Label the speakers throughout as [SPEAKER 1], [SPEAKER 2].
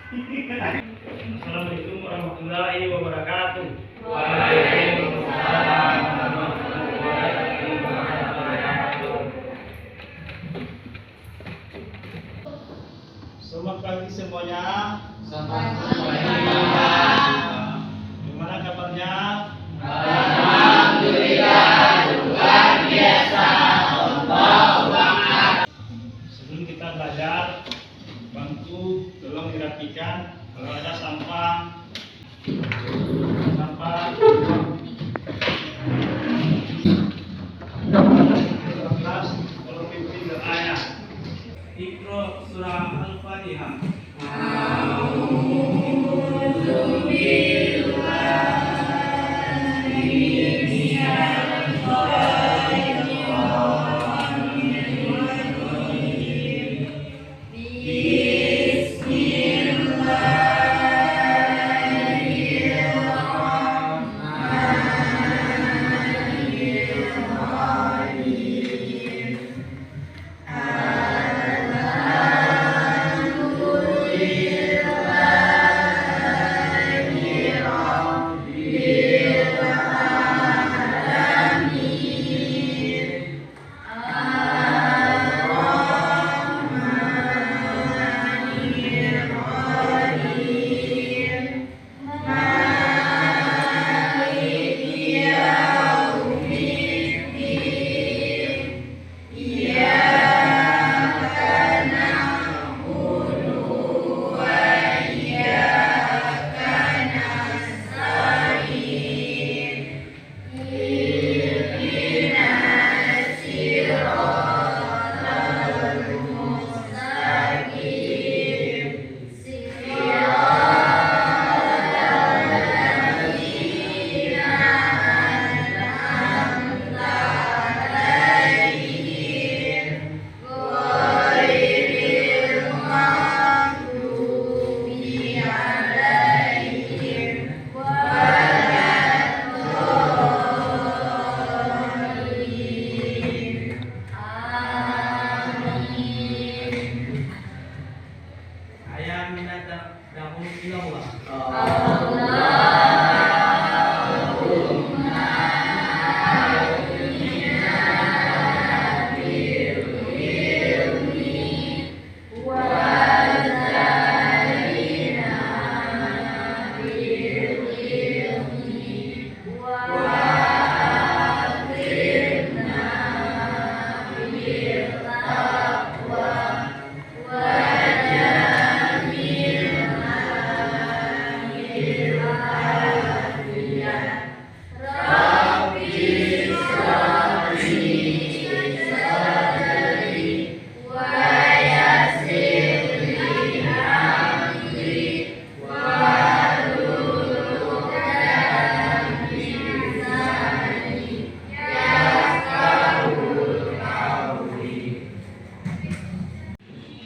[SPEAKER 1] Assalamualaikum warahmatullahi wabarakatuh.
[SPEAKER 2] Waalaikumsalam warahmatullahi wabarakatuh.
[SPEAKER 1] Selamat pagi semuanya.
[SPEAKER 2] Selamat pagi.
[SPEAKER 1] Gimana kabarnya?
[SPEAKER 2] Alhamdulillah luar biasa. Allahu Akbar.
[SPEAKER 1] Sebelum kita belajar, bantu tolong dirapikan kalau ada sampah. Kelas kalau pimpin berayat. Iqra surah Al-Fatihah.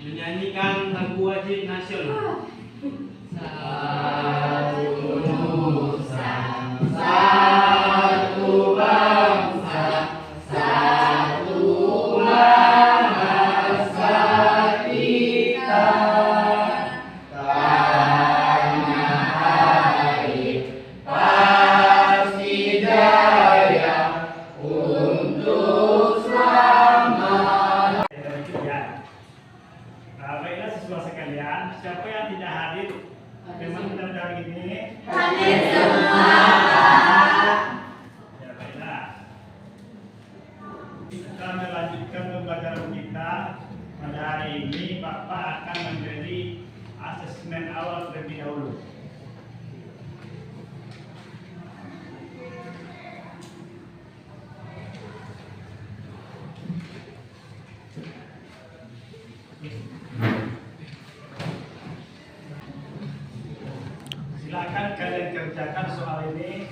[SPEAKER 1] Menyanyikan lagu wajib nasional. Baiklah siswa sekalian, siapa yang tidak hadir teman-teman hari ini?
[SPEAKER 2] Hadir semua.
[SPEAKER 1] Ya baiklah. Kita melanjutkan pembelajaran kita. Pada hari ini Bapak akan memberi asesmen awal terlebih dahulu. Silakan kalian kerjakan soal ini,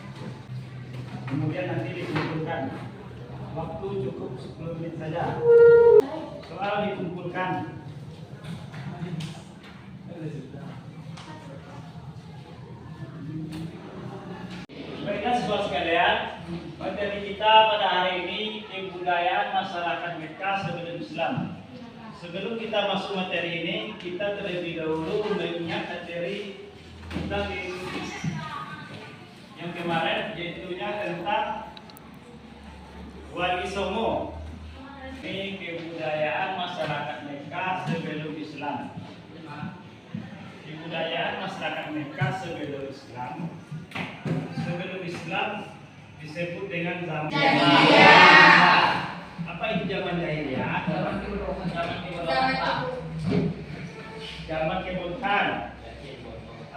[SPEAKER 1] kemudian nanti dikumpulkan. Waktu cukup 10 menit saja. Soal dikumpulkan. Baiklah siswa sekalian, materi kita pada hari ini kebudayaan masyarakat Mekah sebelum Islam. Sebelum kita masuk materi ini, kita terlebih dahulu mengingat materi kita yang kemarin, yaitunya tentang Wali Songo. Ini kebudayaan masyarakat Mekah sebelum Islam. Kebudayaan masyarakat Mekah sebelum Islam. Sebelum Islam disebut dengan zaman jahiliyah. Apa itu zaman jahiliyah? Zaman kebudayaan.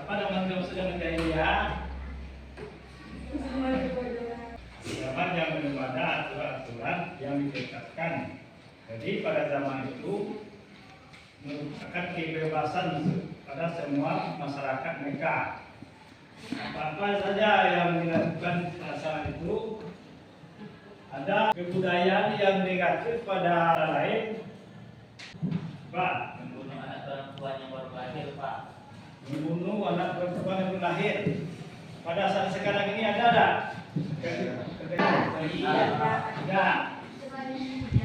[SPEAKER 1] Apa nama zaman jahiliyah? Zaman yang belum ada aturan-aturan yang ditetapkan. Jadi pada zaman itu merupakan kebebasan pada semua masyarakat Mekah. Apa saja yang dilakukan pada saat itu, ada kebudayaan yang negatif pada orang lain, Pak.
[SPEAKER 2] Membunuh anak perempuan yang baru lahir, Pak.
[SPEAKER 1] Membunuh anak perempuan yang baru lahir. Pada saat sekarang ini ada? Ada.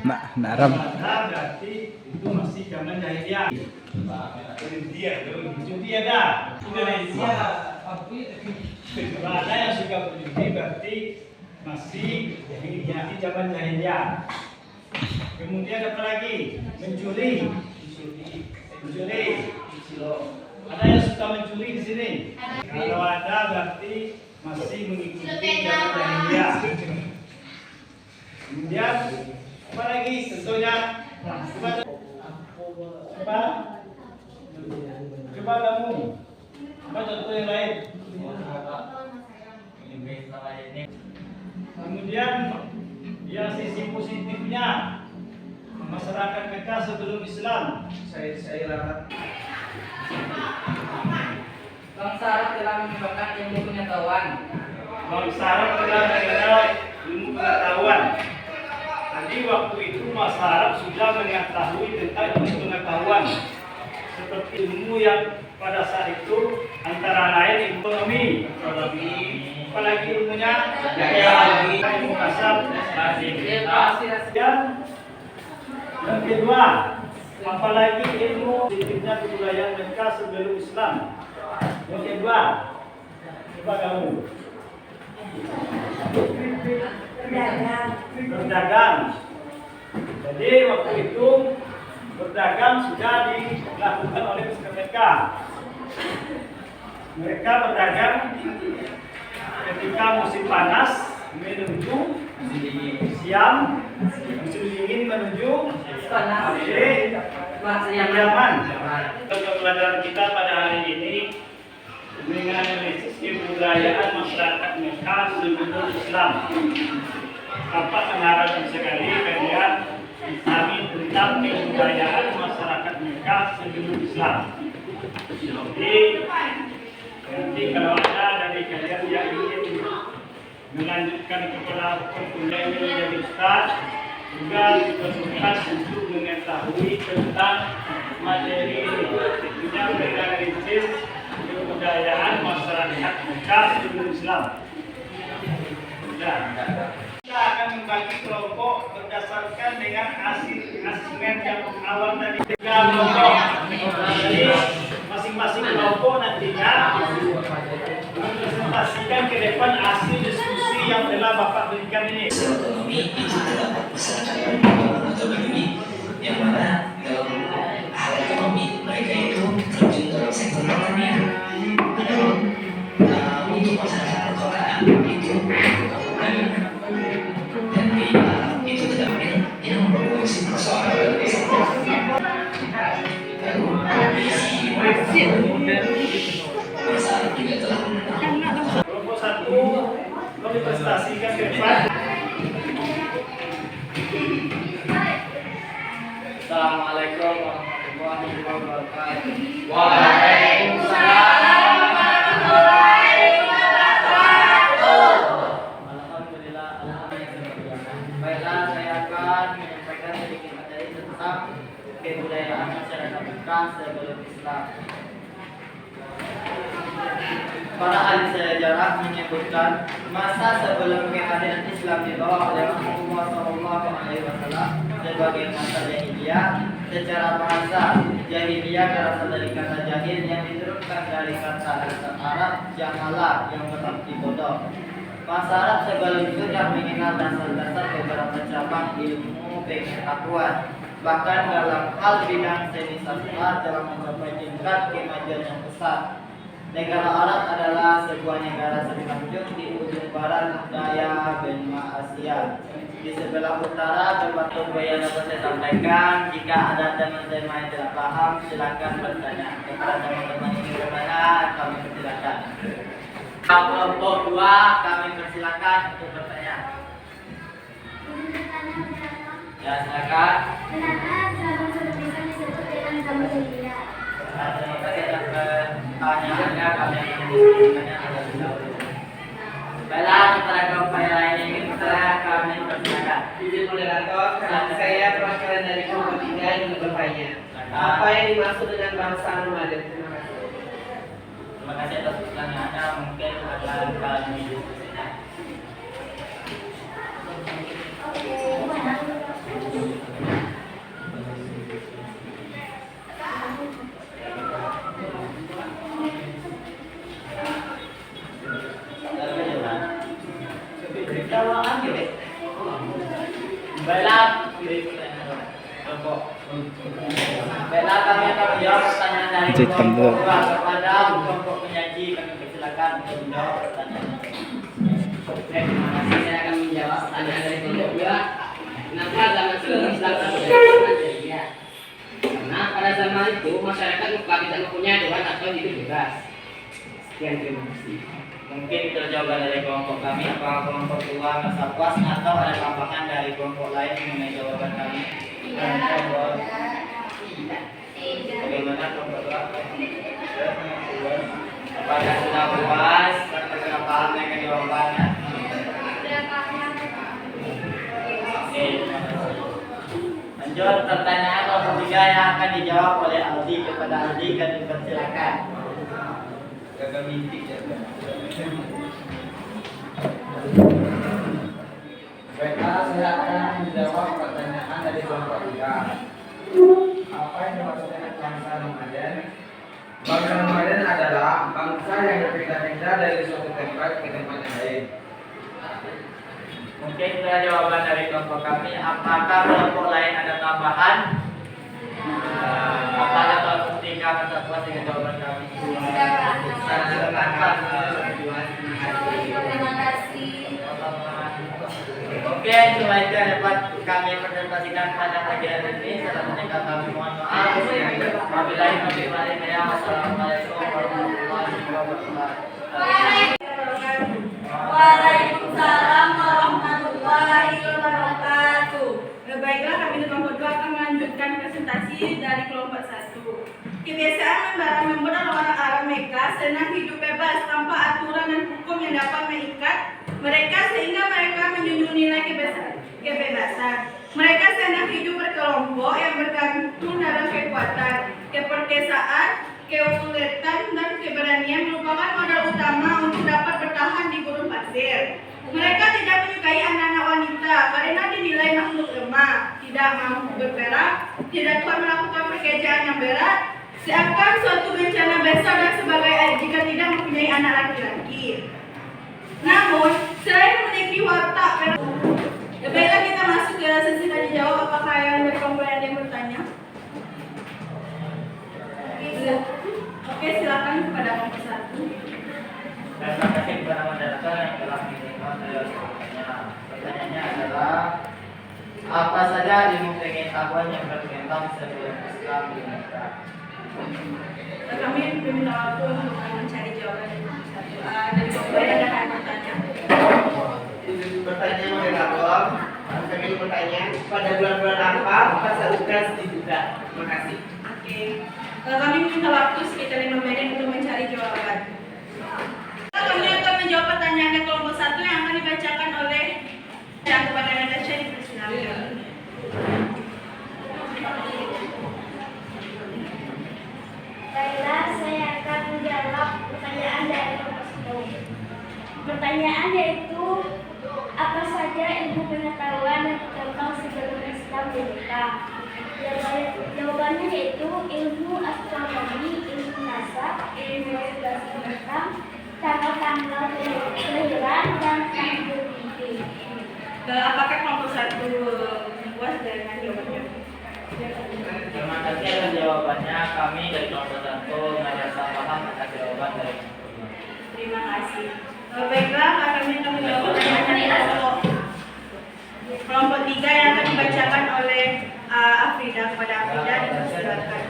[SPEAKER 3] Nak Arab.
[SPEAKER 1] Berarti itu masih zaman jahiliyah. India, judi ada. Indonesia. Kalau ada yang suka berjudi berarti masih zaman jahiliyah. Kemudian apa lagi? Mencuri. Ada yang suka mencuri di sini? Kalau ada berarti masih mengikuti zaman jahiliyah. Kemudian apa lagi? Tentunya coba kamu. Apa contoh yang lain? Kemudian yang sisi positifnya masyarakat Mekah sebelum Islam. Saya lihat.
[SPEAKER 4] Bangsa Arab telah menyebabkan ilmu pengetahuan.
[SPEAKER 1] Bangsa Arab telah mengenal ilmu pengetahuan. Jadi waktu itu bangsa Arab sudah mengetahui tentang ilmu pengetahuan. Seperti ilmu yang pada saat itu antara lain ekonomi, apalagi ilmunya ilmu kasar, yang kedua, apalagi ilmu sedikitnya kebudayaan Mekah sebelum Islam. Yang kedua, coba kamu berdagang. Jadi waktu itu berdagang sudah dilakukan oleh masyarakat Mekah. Mereka berdagang ketika musim panas menuju siang, musim dingin menuju Yaman. Pembelajaran kita pada hari ini menganalisis kebudayaan masyarakat Mekah sebelum Islam. Tampak menariknya sekali kalian kami tentang kebudayaan masyarakat Mekah sebelum Islam. Jadi nanti kalau ada dari kalian yang ingin melanjutkan kepada perkuliahan menjadi ustaz, juga diperlukan untuk mengetahui tentang materi ini. Tentunya menganalisis kebudayaan masyarakat Mekah sebelum Islam. Kita akan membagi kelompok berdasarkan dengan asesmen yang awal tadi. 3 kelompok. Jadi masing-masing kelompok nantinya mempresentasikan ke depan hasil diskusi yang telah Bapak berikan ini.
[SPEAKER 5] Ekonomi itu adalah masyarakat atau begini yang mana dalam hal ekonomi mereka itu terjun dalam sektor pertanian. Padahal untuk masyarakat perkotaan itu dan itu tidak memproduksi persoalan lalu masyarakat juga telah
[SPEAKER 1] Kelompok 1 kami prestasikan ke depan.
[SPEAKER 4] Assalamualaikum warahmatullahi wabarakatuh.
[SPEAKER 2] Waalaikumsalam warahmatullahi wabarakatuh.
[SPEAKER 4] Alhamdulillah, alhamdulillah. Baiklah, saya akan menyampaikan sedikit materi tentang kebudayaan masyarakat Mekah sebelum Islam. Para ahli sejarah menyebutkan masa sebelum kehadiran Islam dibawa oleh Rasulullah SAW sebagai masa jahiliyah
[SPEAKER 2] Secara bahasa, jahiliyah berasal dari kata jahil yang diturunkan dari kata Arab jahalah yang berarti bodoh. Bahasa Arab segala sudah mengenal dasar-dasar beberapa cabang ilmu pengetahuan. Bahkan dalam hal bidang seni sastra dalam mencapai tingkat kemajuan yang besar. Negara Arab adalah sebuah negara semenanjung di ujung barat daya benua Asia. Di sebelah utara berbagai yang dapat saya sampaikan. Jika ada teman-teman yang tidak paham, silakan bertanya kepada teman-teman ini bagaimana, kami persilakan. Kelompok 2 kami persilakan untuk bertanya. Ya, silakan.
[SPEAKER 6] Kenapa sahabat-sahabat bisa disebut dengan Kamboja?
[SPEAKER 2] Terima kasih atas pertanyaannya. Kami akan diskusikannya terlebih dahulu. Baiklah, kepada kelompok yang lain ini kami persilakan.
[SPEAKER 7] Izin moderator, saya perwakilan dari kelompok 3 ingin bertanya. Apa yang dimaksud dengan bangsa nomaden? Terima kasih.
[SPEAKER 2] Terima kasih atas pertanyaannya. Mungkin akan kami diskusikan. Baiklah, kami akan menjawab pertanyaan dari kelompok 2 kepada kelompok penyaji. Kami persilakan untuk menjawab pertanyaannya.
[SPEAKER 7] Terima kasih. Saya akan menjawab pertanyaan dari kelompok 2. Kenapa zaman sebelum Islam terjadi jahiliyah? Karena pada zaman itu masyarakat tidak mempunyai aturan atau hidup bebas. Sekian, terima kasih.
[SPEAKER 2] Mungkin itu jawaban dari kelompok kami. Apakah kelompok 2 merasa puas atau ada tambahan dari kelompok lain mengenai jawaban kami? Bagaimana kelompok 2? Apakah sudah puas atau sudah paham dengan jawabannya? Oke, terima kasih. Lanjut pertanyaan kelompok 3 yang akan dijawab oleh Aldi. Kepada Aldi kami persilakan.
[SPEAKER 7] Gagal mimpi ya.
[SPEAKER 3] Baiklah, saya akan menjawab pertanyaan dari kelompok 3. Apa yang dimaksud dengan bangsa nomaden? Bangsa nomaden adalah bangsa yang berpindah-pindah dari suatu tempat ke tempat yang lain.
[SPEAKER 2] Mungkin itu jawaban dari kelompok kami. Apakah kelompok lain ada tambahan? Apakah kelompok 3 merasa puas dengan jawaban kami?
[SPEAKER 6] Terima kasih.
[SPEAKER 2] Oke, cuma itu yang dapat kami presentasikan pada pagi hari ini. Selanjutnya kami mohon maaf. Wabillahi taufiq. Wassalamualaikum warahmatullahi wabarakatuh.
[SPEAKER 6] Waalaikumsalam warahmatullahi wabarakatuh.
[SPEAKER 8] Baiklah, kami di kelompok 2 akan melanjutkan presentasi dari kelompok 1. Kebiasaan membara orang Arab Mekah senang hidup bebas tanpa aturan dan hukum yang dapat mengikat mereka sehingga mereka menjunjung nilai kebebasan. Mereka senang hidup berkelompok yang bergantung dalam kekuatan, keperkasaan, keuletan dan keberanian merupakan modal utama untuk dapat bertahan di gurun pasir. Mereka tidak menyukai anak-anak wanita karena dinilai makhluk lemah, tidak mampu bergerak, tidak kuat melakukan pekerjaan yang berat, seakan suatu bencana besar dan sebagai jika tidak mempunyai anak laki-laki. Namun, selain memiliki watak, baiklah kita masuk ke sesi tanya jawab. Apakah yang dari kelompok ada yang bertanya? Oke, silakan kepada kelompok 1.
[SPEAKER 2] Terima kasih kepada moderator yang telah menerima pertanyaannya. Pertanyaannya adalah apa saja ilmu pengetahuan yang berkembang sebelum Islam di Mekah?
[SPEAKER 8] Kami meminta waktu untuk mencari jawaban dari kelompok 1. Dari kelompok yang ada yang bertanya.
[SPEAKER 7] Pertanyaan moderator, kami ingin bertanya pada bulan-bulan apa masa UKAS dibuka? Terima kasih.
[SPEAKER 8] Oke. Kami meminta waktu sekitar 5 menit untuk mencari jawaban. Kami akan menjawab pertanyaan kelompok 1 yang akan dibacakan oleh yang kepada Natasha dipersilakan.
[SPEAKER 6] Baiklah, saya akan menjawab pertanyaan dari kelompok 1. Pertanyaan yaitu apa saja ilmu pengetahuan yang berkembang sebelum Islam di Mekah? Jawabannya yaitu ilmu astronomi, ilmu nasab, ilmu navigasi bintang, tanggal-tanggal kelahiran, dan takdir mimpi.
[SPEAKER 8] Apakah kelompok 1 puas dengan jawabannya?
[SPEAKER 2] Terima kasih atas jawabannya. Kami dari kelompok 1 merasa paham atas jawaban dari kelompok 2.
[SPEAKER 8] Terima kasih. Baiklah, kami menjawab pertanyaan kelompok 3 yang akan dibacakan oleh Afrida. Kepada Afrida dipersilakan.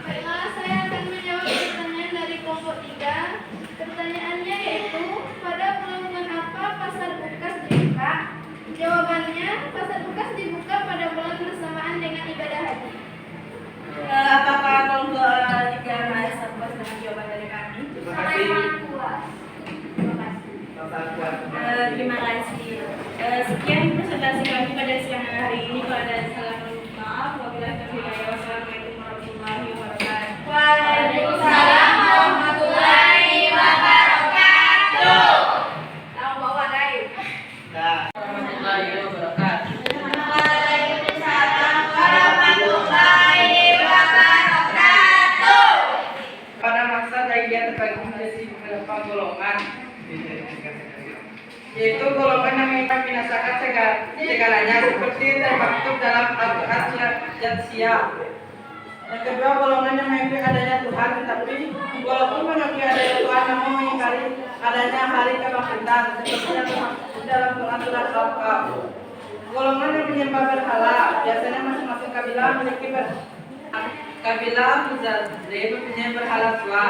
[SPEAKER 6] Baiklah, saya akan menjawab pertanyaan dari kelompok 3. Pertanyaannya yaitu, pada bulan apa pasar Ukas dibuka? Jawabannya, pasar Ukas dibuka pada bulan bersamaan dengan ibadah haji.
[SPEAKER 8] Apakah kelompok 3 merasa puas dengan jawaban dari kami?
[SPEAKER 6] Sangat puas. Terima kasih.
[SPEAKER 8] Terima kasih. Sekian presentasi kami pada siang hari ini. Kalau ada salah maaf, wabillahi taufiq wal hidayah. Wassalamualaikum warahmatullahi wabarakatuh.
[SPEAKER 6] Waalaikumsalam warahmatullahi wabarakatuh.
[SPEAKER 8] Tahu bawa guys.
[SPEAKER 7] Warahmatullahi wabarakatuh.
[SPEAKER 6] Waalaikumsalam warahmatullahi wabarakatuh.
[SPEAKER 4] Pada masa jahiliyah terbagi menjadi beberapa golongan, yaitu golongan yang membinasakan segalanya seperti termaktub dalam Al-Quran surat Jathiyah. Yang kedua, golongan yang mengakui adanya Tuhan, tetapi walaupun mengakui adanya Tuhan namun mengingkari adanya hari kebangkitan seperti yang dimaksud dalam Quran surat Al-Kahf. Golongan yang menyembah berhala, biasanya masing-masing kabilah memiliki kabilah Muzadzim mempunyai berhala tua,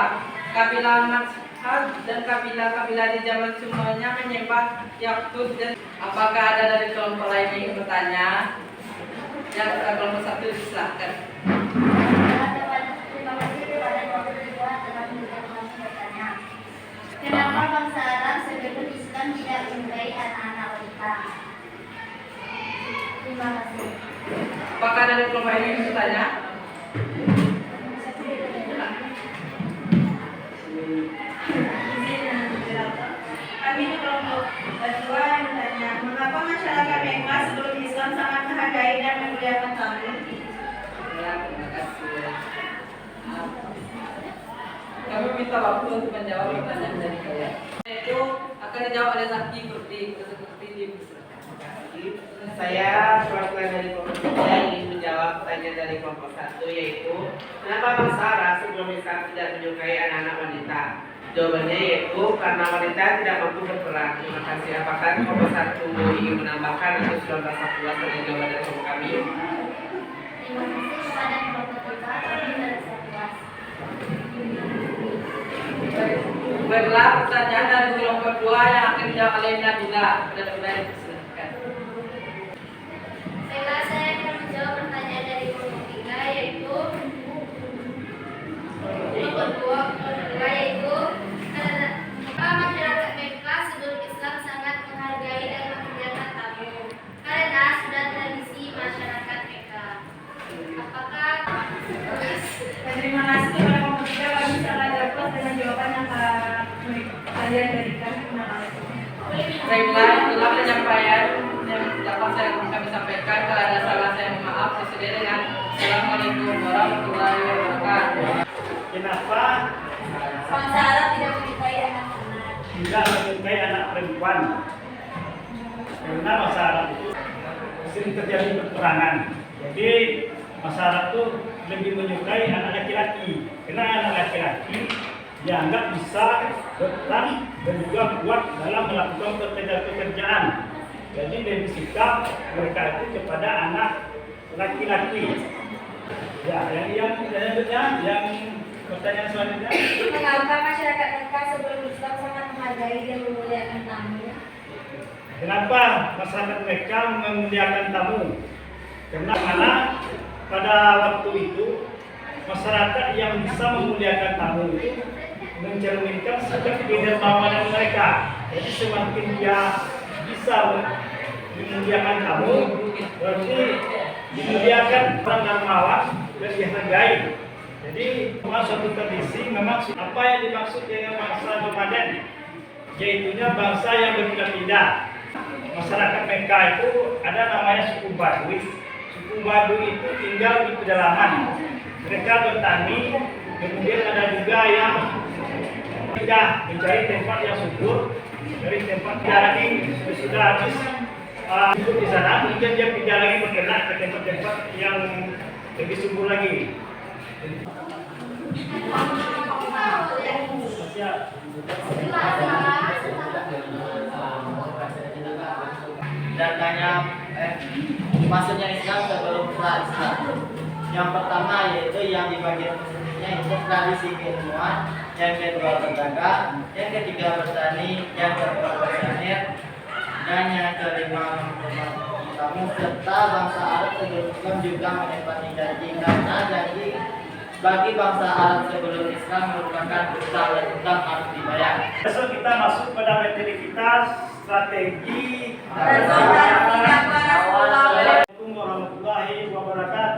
[SPEAKER 4] kabilah Mazhab dan kabilah-kabilah di zaman semuanya menyembah Yaqut. Dan apakah ada dari kelompok lain yang ingin bertanya? Ya, kelompok 1 silakan.
[SPEAKER 6] Terima kasih kepada kelompok 2 telah memberikan bertanya. Kenapa bangsa Arab sebelum Islam tidak menyukai anak-anak wanita? Terima kasih.
[SPEAKER 4] Apakah ada dari kelompok lain yang ingin bertanya?
[SPEAKER 8] Kami di kelompok 2 yang bertanya, mengapa masyarakat Mekah sebelum Islam sangat menghargai dan memuliakan tamu?
[SPEAKER 4] Ya, terima kasih. Kami minta waktu untuk menjawab pertanyaan dari kalian. Itu akan dijawab oleh Zaki Kurdi.
[SPEAKER 3] Saya perwakilan dari kelompok 3 ingin menjawab pertanyaan dari kelompok 1, yaitu kenapa bangsa Arab sebelum Islam tidak menyukai anak-anak wanita? Jawabannya yaitu karena wanita tidak mampu berperang. Terima kasih. Apakah kelompok 1 ingin menambahkan atau sudah merasa puas dengan jawaban dari kelompok kami?
[SPEAKER 6] Terima kasih kepada kelompok 3, kami merasa puas.
[SPEAKER 4] Baiklah, pertanyaan dari kelompok 2 yang akan dijawab oleh Nabila. Silakan.
[SPEAKER 6] Baiklah, saya akan menjawab pertanyaan dari kelompok 3, yaitu kenapa masyarakat Mekah sebelum Islam sangat menghargai dan memuliakan tamu? Karena sudah tradisi masyarakat Mekah. Apakah
[SPEAKER 8] Terima kasih kepada kelompok 3. Kami sangat puas dengan jawaban yang kalian berikan. Terima kasih.
[SPEAKER 4] Baiklah, itulah penyampaian yang dapat kami sampaikan. Kalau ada salah saya mohon maaf. Sesuai dengan Assalamualaikum warahmatullahi wabarakatuh.
[SPEAKER 1] Kenapa
[SPEAKER 6] bangsa Arab tidak menyukai anak-anak?
[SPEAKER 1] tidak menyukai anak perempuan? Karena masyarakat itu sering terjadi peperangan. Jadi masyarakat itu lebih menyukai anak laki-laki. Karena anak laki-laki dianggap bisa berperan dan juga kuat dalam melakukan pekerjaan. Jadi lebih sikap mereka itu kepada anak laki-laki. Ya, yang pertanyaan selanjutnya.
[SPEAKER 6] Mengapa masyarakat Mekah sebelum Islam sangat menghargai dan memuliakan tamu?
[SPEAKER 1] Kenapa masyarakat mereka memuliakan tamu? Karena pada waktu itu masyarakat yang bisa memuliakan tamu itu mencerminkan sikap kedermawanan mereka. Jadi semakin dia bisa memuliakan tamu, berarti dimuliakan orang dermawan dan dihargai. Jadi memang suatu tradisi, memang apa yang dimaksud dengan bangsa nomaden, yaitunya bangsa yang berpindah-pindah. Masyarakat Mekah itu ada namanya suku Badui. Suku suku Baduy itu tinggal di pedalaman. Mereka bertani, kemudian ada juga yang pindah mencari tempat yang subur, dari tempat yang sudah habis hidup di sana, kemudian dia pindah lagi berkenak ke tempat-tempat yang lebih subur lagi.
[SPEAKER 2] Datanya maksudnya Islam sebelum pra-Islam. Yang pertama yaitu yang di bagian musimnya itu tradisi keilmuan, yang kedua berdagang, yang ketiga bertani, yang keempat bersanir, dan yang kelima menghormati tamu, serta bangsa Arab sebelum Islam juga menepati janji, karena janji bagi bangsa Arab sebelum Islam merupakan hutang dan hutang harus dibayar.
[SPEAKER 1] Besok kita masuk pada materi kita, strategi.
[SPEAKER 8] Assalamualaikum warahmatullahi
[SPEAKER 1] Assalamualaikum warahmatullahi wabarakatuh.